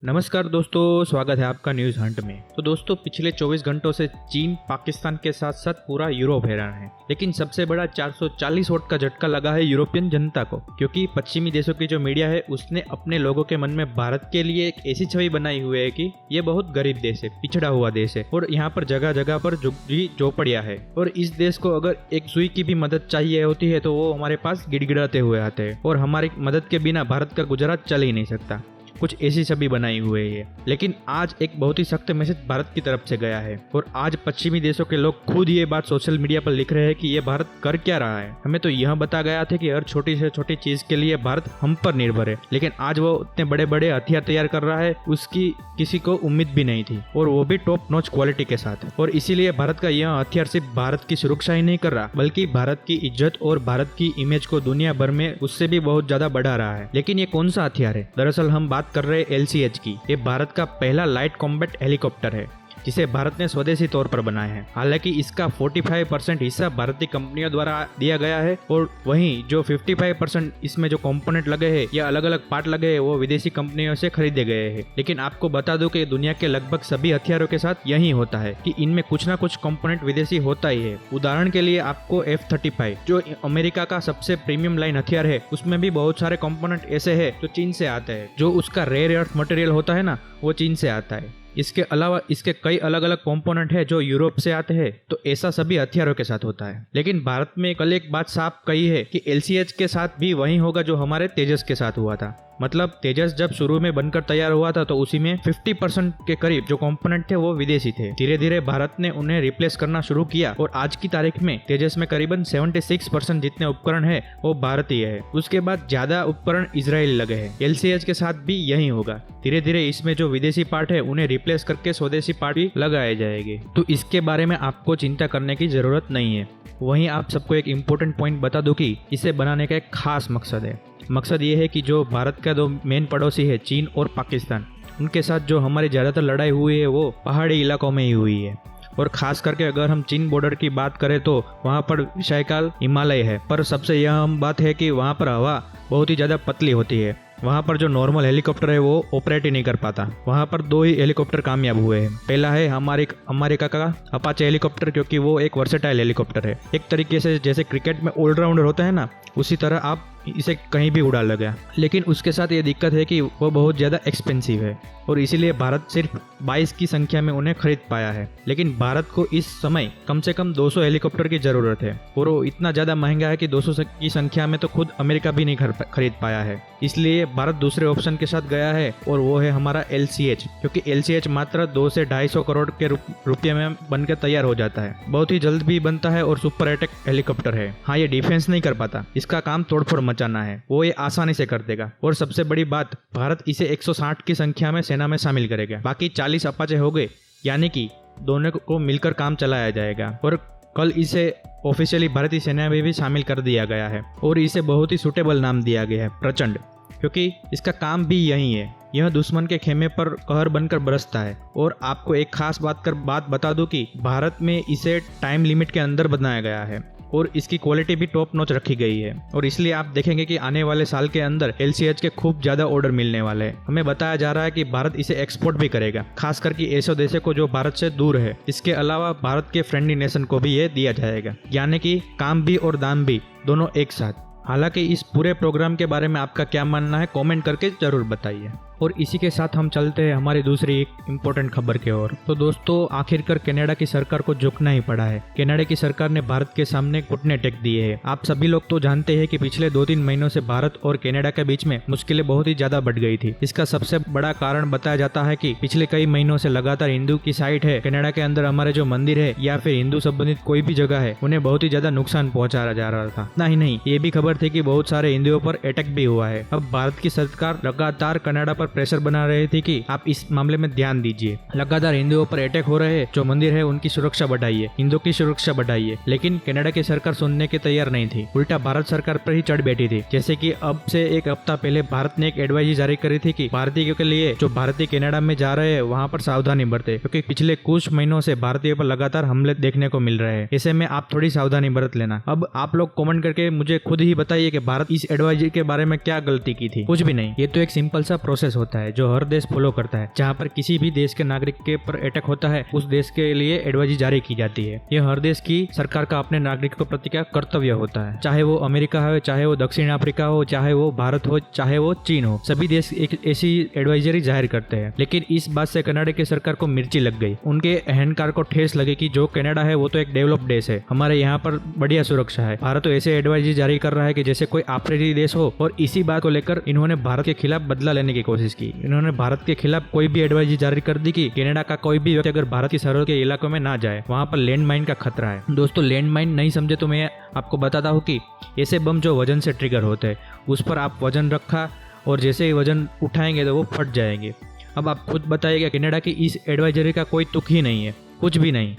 नमस्कार दोस्तों, स्वागत है आपका न्यूज हंट में। तो दोस्तों, पिछले 24 घंटों से चीन पाकिस्तान के साथ साथ पूरा यूरोप हैरान है। लेकिन सबसे बड़ा 440 वोट का झटका लगा है यूरोपियन जनता को, क्योंकि पश्चिमी देशों की जो मीडिया है उसने अपने लोगों के मन में भारत के लिए एक ऐसी छवि बनाई हुई है कि ये बहुत गरीब देश है, पिछड़ा हुआ देश है और यहाँ पर जगह जगह पर झोपड़ियाँ है। और इस देश को अगर एक सुई की भी मदद चाहिए होती है तो वो हमारे पास गिड़गिड़ाते हुए आते हैं और हमारी मदद के बिना भारत का गुजरात चल ही नहीं सकता। कुछ ऐसी छवि बनाई हुई है। लेकिन आज एक बहुत ही सख्त मैसेज भारत की तरफ से गया है और आज पश्चिमी देशों के लोग खुद ये बात सोशल मीडिया पर लिख रहे हैं कि ये भारत कर क्या रहा है। हमें तो यह बता गया था कि हर छोटी से छोटी चीज के लिए भारत हम पर निर्भर है, लेकिन आज वो इतने बड़े बड़े हथियार तैयार कर रहा है, उसकी किसी को उम्मीद भी नहीं थी, और वो भी टॉप नॉच क्वालिटी के साथ। और इसीलिए भारत का यह हथियार सिर्फ भारत की सुरक्षा ही नहीं कर रहा, बल्कि भारत की इज्जत और भारत की इमेज को दुनिया भर में उससे भी बहुत ज्यादा बढ़ा रहा है। लेकिन ये कौन सा हथियार है? दरअसल हम बात कर रहे हैं LCH की। ये भारत का पहला लाइट कॉम्बैट हेलीकॉप्टर है जिसे भारत ने स्वदेशी तौर पर बनाया है। हालांकि इसका 45% हिस्सा भारतीय कंपनियों द्वारा दिया गया है और वहीं जो 55% इसमें जो कंपोनेंट लगे हैं या अलग अलग पार्ट लगे हैं वो विदेशी कंपनियों से खरीदे गए हैं। लेकिन आपको बता दूं कि दुनिया के लगभग सभी हथियारों के साथ यही होता है कि इनमें कुछ ना कुछ कंपोनेंट विदेशी होता ही है। उदाहरण के लिए आपको F-35 जो अमेरिका का सबसे प्रीमियम लाइन हथियार है, उसमें भी बहुत सारे कंपोनेंट ऐसे है जो चीन से आते हैं। जो उसका रेयर अर्थ मटेरियल होता है ना, वो चीन से आता है। इसके अलावा इसके कई अलग अलग कंपोनेंट है जो यूरोप से आते हैं। तो ऐसा सभी हथियारों के साथ होता है। लेकिन भारत में कल एक बात साफ कही है कि LCH के साथ भी वही होगा जो हमारे तेजस के साथ हुआ था। मतलब तेजस जब शुरू में बनकर तैयार हुआ था तो उसी में 50% के करीब जो कंपोनेंट थे वो विदेशी थे। धीरे धीरे भारत ने उन्हें रिप्लेस करना शुरू किया और आज की तारीख में तेजस में करीबन 76% जितने उपकरण है वो भारतीय है। उसके बाद ज्यादा उपकरण इजरायली लगे हैं। LCH के साथ भी यही होगा। धीरे धीरे इसमें जो विदेशी पार्ट है उन्हें रिप्लेस करके स्वदेशी पार्ट भी लगाए जाएंगे। तो इसके बारे में आपको चिंता करने की जरूरत नहीं है। वहीं आप सबको एक इम्पोर्टेंट पॉइंट बता दूं कि इसे बनाने का एक खास मकसद है। मकसद ये है कि जो भारत का दो मेन पड़ोसी है चीन और पाकिस्तान, उनके साथ जो हमारी ज़्यादातर लड़ाई हुई है वो पहाड़ी इलाकों में ही हुई है। और खास करके अगर हम चीन बॉर्डर की बात करें तो वहाँ पर विशालकाय हिमालय है, पर सबसे यह अहम बात है कि वहाँ पर हवा बहुत ही ज़्यादा पतली होती है। वहाँ पर जो नॉर्मल हेलीकॉप्टर है वो ऑपरेट ही नहीं कर पाता। वहाँ पर 2 ही हेलीकॉप्टर कामयाब हुए हैं। पहला है अमेरिका का अपाचे हेलीकॉप्टर, क्योंकि वो एक वर्सेटाइल हेलीकॉप्टर है। एक तरीके से जैसे क्रिकेट में ऑलराउंडर होता है ना, उसी तरह आप इसे कहीं भी उड़ा लगा। लेकिन उसके साथ ये दिक्कत है कि वो बहुत ज़्यादा एक्सपेंसिव है और इसीलिए भारत सिर्फ 22 की संख्या में उन्हें खरीद पाया है। लेकिन भारत को इस समय कम से कम 200 हेलीकॉप्टर की जरूरत है और वो इतना ज़्यादा महंगा है कि 200 की संख्या में तो खुद अमेरिका भी नहीं खरीद पाया है। इसलिए भारत दूसरे ऑप्शन के साथ गया है और वो है हमारा LCH, क्योंकि LCH मात्र 200 से 250 करोड़ के रुपये में बनकर तैयार हो जाता है। बहुत ही जल्द भी बनता है और सुपर अटैक हेलीकॉप्टर है। हाँ, ये डिफेंस नहीं कर पाता, इसका काम तोड़फोड़ मचाना है, वो ये आसानी से कर देगा। और सबसे बड़ी बात, भारत इसे 160 की संख्या में सेना में शामिल करेगा। बाकी 40 अपाचे हो गए, यानी कि दोनों को मिलकर काम चलाया जाएगा। और कल इसे ऑफिशियली भारतीय सेना में भी शामिल कर दिया गया है और इसे बहुत ही सूटेबल नाम दिया गया है, प्रचंड, क्योंकि इसका काम भी यही है। यह दुश्मन के खेमे पर कहर बनकर बरसता है। और आपको एक खास बात बता दूं कि भारत में इसे टाइम लिमिट के अंदर बनाया गया है और इसकी क्वालिटी भी टॉप नॉच रखी गई है। और इसलिए आप देखेंगे कि आने वाले साल के अंदर LCH के खूब ज्यादा ऑर्डर मिलने वाले हैं। हमें बताया जा रहा है कि भारत इसे एक्सपोर्ट भी करेगा, खास करके ऐसे देशों को जो भारत से दूर है। इसके अलावा भारत के फ्रेंडली नेशन को भी ये दिया जाएगा, यानी कि काम भी और दाम भी दोनों एक साथ। हालांकि इस पूरे प्रोग्राम के बारे में आपका क्या मानना है, कमेंट करके जरूर बताइए। और इसी के साथ हम चलते हैं हमारी दूसरी एक इम्पोर्टेंट खबर की ओर। तो दोस्तों, आखिरकार कनाडा की सरकार को झुकना ही पड़ा है। कनाडा की सरकार ने भारत के सामने घुटने टेक दिए हैं। आप सभी लोग तो जानते हैं कि पिछले 2-3 महीनों से भारत और कनाडा के बीच में मुश्किलें बहुत ही ज्यादा बढ़ गई थी। इसका सबसे बड़ा कारण बताया जाता है कि पिछले कई महीनों से लगातार हिंदू की साइट है कनाडा के अंदर, हमारे जो मंदिर है या फिर हिंदू संबंधित कोई भी जगह है, उन्हें बहुत ही ज्यादा नुकसान पहुंचाया जा रहा था। नहीं, ये भी खबर थी कि बहुत सारे हिंदुओं पर अटैक भी हुआ है। अब भारत की सरकार लगातार कनाडा पर प्रेशर बना रही थी कि आप इस मामले में ध्यान दीजिए। लगातार हिंदुओं पर अटैक हो रहे हैं, जो मंदिर है उनकी सुरक्षा बढ़ाइए, हिंदुओं की सुरक्षा बढ़ाइए। लेकिन कनाडा की सरकार सुनने के तैयार नहीं थी, उल्टा भारत सरकार पर ही चढ़ बैठी थी। जैसे कि अब से एक हफ्ता पहले भारत ने एक एडवाइजरी जारी करी थी कि भारतीयों के लिए जो भारतीय कनाडा में जा रहे हैं वहाँ पर सावधानी बरते, क्योंकि पिछले कुछ महीनों से भारतीयों पर लगातार हमले देखने को मिल रहे हैं। ऐसे में आप थोड़ी सावधानी बरत लेना। अब आप लोग कमेंट करके मुझे खुद ही बताइए कि भारत इस एडवाइजरी के बारे में क्या गलती की थी। कुछ भी नहीं, ये तो एक सिंपल सा प्रोसेस होता है जो हर देश फॉलो करता है। जहाँ पर किसी भी देश के नागरिक के पर अटैक होता है उस देश के लिए एडवाइजरी जारी की जाती है। यह हर देश की सरकार का अपने नागरिक के प्रति क्या कर्तव्य होता है, चाहे वो अमेरिका हो, चाहे वो दक्षिण अफ्रीका हो, चाहे वो भारत हो, चाहे वो चीन हो, सभी देश एक ऐसी एडवाइजरी जाहिर करते हैं। लेकिन इस बात से कनाडा की सरकार को मिर्ची लग गई। उनके अहंकार को ठेस लगे कि जो कनाडा है वो तो एक डेवलप्ड देश है, हमारे यहाँ पर बढ़िया सुरक्षा है। भारत तो ऐसे एडवाइजरी जारी कर रहा है कि जैसे कोई आफरीदी देश हो। और इसी बात को लेकर इन्होंने भारत के खिलाफ बदला लेने की कोशिश की। इन्होंने भारत के खिलाफ कोई भी एडवाइजरी जारी कर दी कि कनाडा का कोई भी व्यक्ति अगर भारत की सरहद के इलाकों में ना जाए, वहां पर लैंड माइन का खतरा है। दोस्तों, लैंड माइन नहीं समझे तो मैं आपको बताता हूँ कि ऐसे बम जो वजन से ट्रिगर होते हैं, उस पर आप वजन रखा और जैसे ही वजन उठाएंगे तो वो फट जाएंगे। अब आप खुद बताइएगा, कनाडा की इस एडवाइजरी का कोई तुक ही नहीं है, कुछ भी नहीं।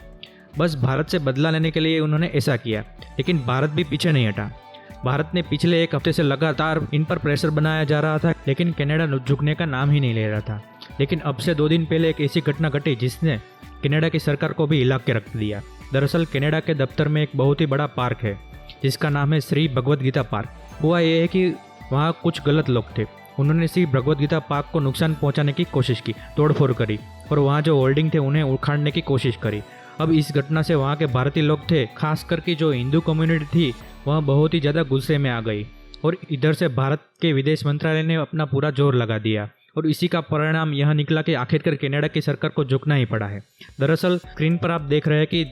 बस भारत से बदला लेने के लिए उन्होंने ऐसा किया। लेकिन भारत भी पीछे नहीं हटा। भारत ने पिछले एक हफ्ते से लगातार इन पर प्रेशर बनाया जा रहा था, लेकिन कनाडा झुकने का नाम ही नहीं ले रहा था। लेकिन अब से 2 दिन पहले एक ऐसी घटना घटी जिसने कनाडा की सरकार को भी हिला के रख दिया। दरअसल कनाडा के दफ्तर में एक बहुत ही बड़ा पार्क है जिसका नाम है श्री भगवद गीता पार्क। हुआ यह है कि वहाँ कुछ गलत लोग थे। उन्होंने श्री भगवद गीता पार्क को नुकसान पहुंचाने की कोशिश की, तोड़फोड़ करी और वहाँ जो होल्डिंग थे उन्हें उखाड़ने की कोशिश करी। अब इस घटना से वहाँ के भारतीय लोग थे, खास करके जो हिंदू कम्युनिटी थी, वह बहुत ही ज़्यादा गुस्से में आ गई। और इधर से भारत के विदेश मंत्रालय ने अपना पूरा जोर लगा दिया। और इसी का परिणाम यह निकला कि आखिरकार कनाडा की सरकार को झुकना ही पड़ा है। दरअसल स्क्रीन पर आप देख रहे हैं कि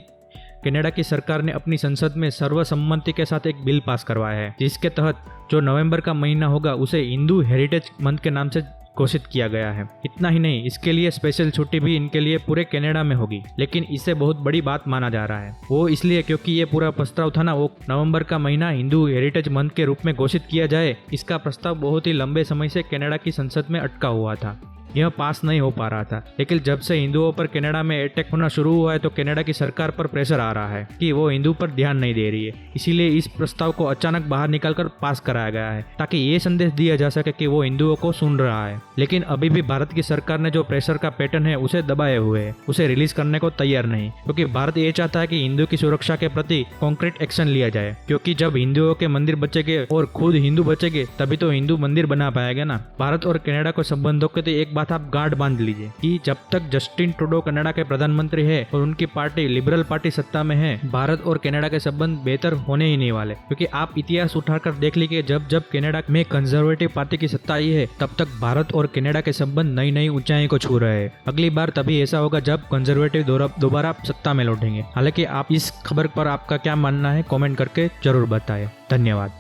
कनाडा की सरकार ने अपनी संसद में सर्वसम्मति के साथ एक बिल पास करवाया है, जिसके तहत जो नवंबर का महीना होगा उसे हिंदू हेरिटेज मंथ के नाम से घोषित किया गया है। इतना ही नहीं, इसके लिए स्पेशल छुट्टी भी इनके लिए पूरे कनाडा में होगी। लेकिन इसे बहुत बड़ी बात माना जा रहा है, वो इसलिए क्योंकि ये पूरा प्रस्ताव था ना, वो नवंबर का महीना हिंदू हेरिटेज मंथ के रूप में घोषित किया जाए, इसका प्रस्ताव बहुत ही लंबे समय से कनाडा की संसद में अटका हुआ था। यह पास नहीं हो पा रहा था। लेकिन जब से हिंदुओं पर कनाडा में अटैक होना शुरू हुआ है तो कनाडा की सरकार पर प्रेशर आ रहा है कि वो हिंदू पर ध्यान नहीं दे रही है। इसीलिए इस प्रस्ताव को अचानक बाहर निकालकर पास कराया गया है, ताकि ये संदेश दिया जा सके कि वो हिंदुओं को सुन रहा है। लेकिन अभी भी भारत की सरकार ने जो प्रेशर का पैटर्न है उसे दबाए हुए है, उसे रिलीज करने को तैयार नहीं, क्योंकि भारत ये चाहता है कि हिंदू की सुरक्षा के प्रति कॉन्क्रीट एक्शन लिया जाए। क्योंकि जब हिंदुओं के मंदिर बचेंगे और खुद हिंदू बचेंगे तभी तो हिंदू मंदिर बना पाएगा ना। भारत और कनाडा को संबंधों के लिए एक बात आप गांठ बांध लीजिए कि जब तक जस्टिन ट्रूडो कनाडा के प्रधानमंत्री है और उनकी पार्टी लिबरल पार्टी सत्ता में है, भारत और कनाडा के संबंध बेहतर होने ही नहीं वाले। क्योंकि आप इतिहास उठाकर देख लीजिए, जब जब कनाडा में कंजर्वेटिव पार्टी की सत्ता आई है तब तक भारत और कनाडा के संबंध नई नई ऊंचाई को छू रहे हैं। अगली बार तभी ऐसा होगा जब कंजर्वेटिव दोबारा सत्ता में लौटेंगे। हालांकि आप इस खबर पर आपका क्या मानना है कमेंट करके जरूर बताएं। धन्यवाद।